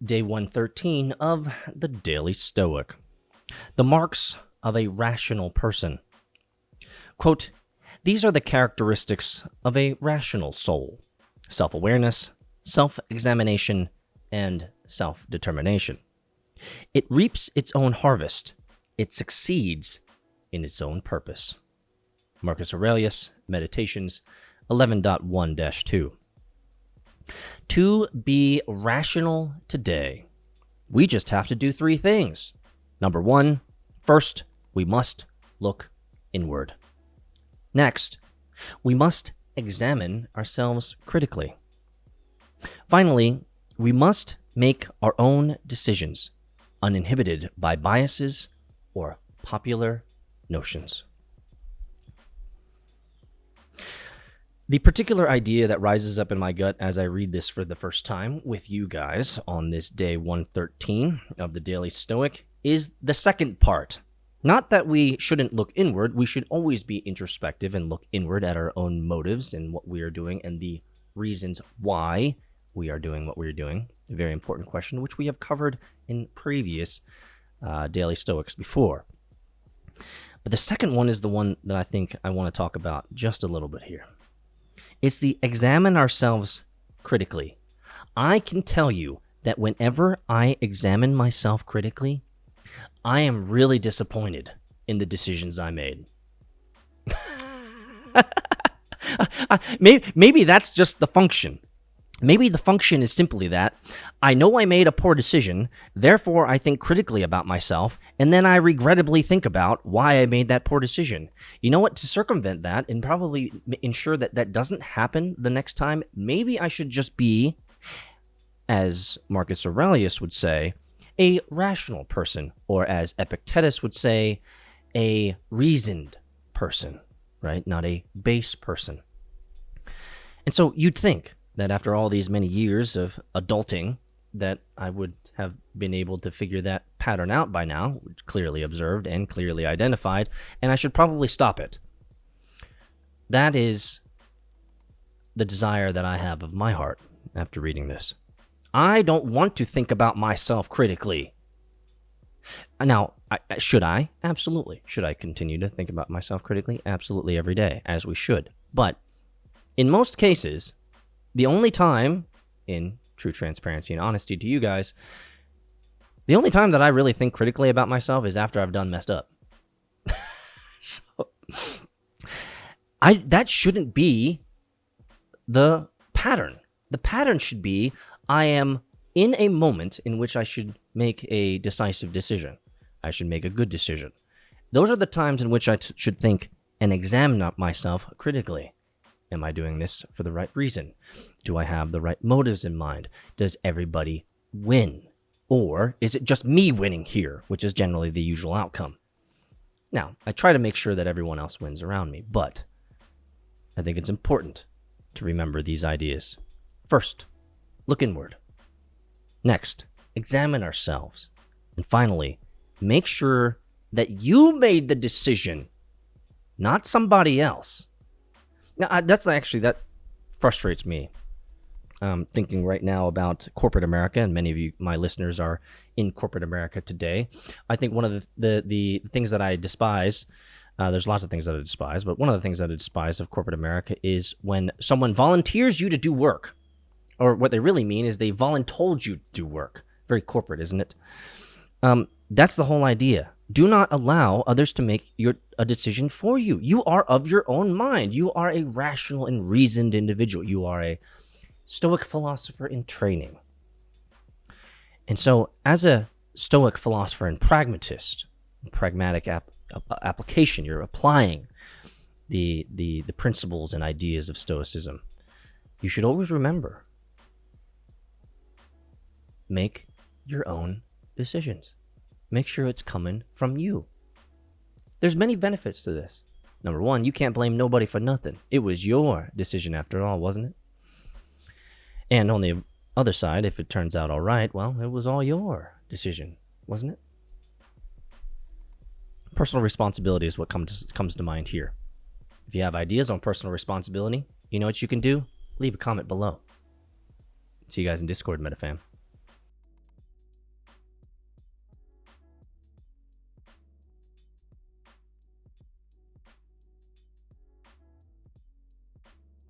Day 113 of the Daily Stoic. The marks of a rational person. Quote, "These are the characteristics of a rational soul: self-awareness, self-examination, and self-determination. It reaps its own harvest. It succeeds in its own purpose." Marcus Aurelius, Meditations 11.1-2. To be rational today, we just have to do three things. Number one, first, we must look inward. Next, we must examine ourselves critically. Finally, we must make our own decisions, uninhibited by biases or popular notions. The particular idea that rises up in my gut as I read this for the first time with you guys on this day 113 of the Daily Stoic is the second part. Not that we shouldn't look inward. We should always be introspective and look inward at our own motives and what we are doing and the reasons why we are doing what we're doing. A very important question, which we have covered in previous Daily Stoics before. But the second one is the one that I think I want to talk about just a little bit here. It's the examine ourselves critically. I can tell you that whenever I examine myself critically, I am really disappointed in the decisions I made. Maybe that's just the function. Maybe the function is simply that I know I made a poor decision, therefore I think critically about myself, and then I regrettably think about why I made that poor decision. You know what? To circumvent that and probably ensure that that doesn't happen the next time, maybe I should just be, as Marcus Aurelius would say, a rational person, or as Epictetus would say, a reasoned person, right? Not a base person. And so you'd think that after all these many years of adulting, that I would have been able to figure that pattern out by now, clearly observed and clearly identified, and I should probably stop it. That is the desire that I have of my heart after reading this. I don't want to think about myself critically. Now, should I? Absolutely. Should I continue to think about myself critically? Absolutely, every day, as we should. But in most cases, the only time, in true transparency and honesty to you guys, the only time that I really think critically about myself is after I've done messed up. So, that shouldn't be the pattern. The pattern should be I am in a moment in which I should make a decisive decision. I should make a good decision. Those are the times in which I should think and examine myself critically. Am I doing this for the right reason? Do I have the right motives in mind? Does everybody win? Or is it just me winning here, which is generally the usual outcome? Now, I try to make sure that everyone else wins around me, but I think it's important to remember these ideas. First, look inward. Next, examine ourselves. And finally, make sure that you made the decision, not somebody else. Now, that frustrates me. Thinking right now about corporate America, and many of you, my listeners, are in corporate America today. I think one of the things that I despise, there's lots of things that I despise, but one of the things that I despise of corporate America is when someone volunteers you to do work, or what they really mean is they voluntold you to do work. Very corporate, isn't it? That's the whole idea. Do not allow others to make a decision for you. You are of your own mind. You are a rational and reasoned individual. You are a Stoic philosopher in training. And so, as a Stoic philosopher and pragmatist, pragmatic application, you're applying the principles and ideas of Stoicism. You should always remember, make your own decisions. Make sure it's coming from you. There's many benefits to this. Number one, you can't blame nobody for nothing. It was your decision after all, wasn't it? And on the other side, if it turns out all right, well, it was all your decision, wasn't it? Personal responsibility is what comes to mind here. If you have ideas on personal responsibility, you know what you can do? Leave a comment below. See you guys in Discord, MetaFam.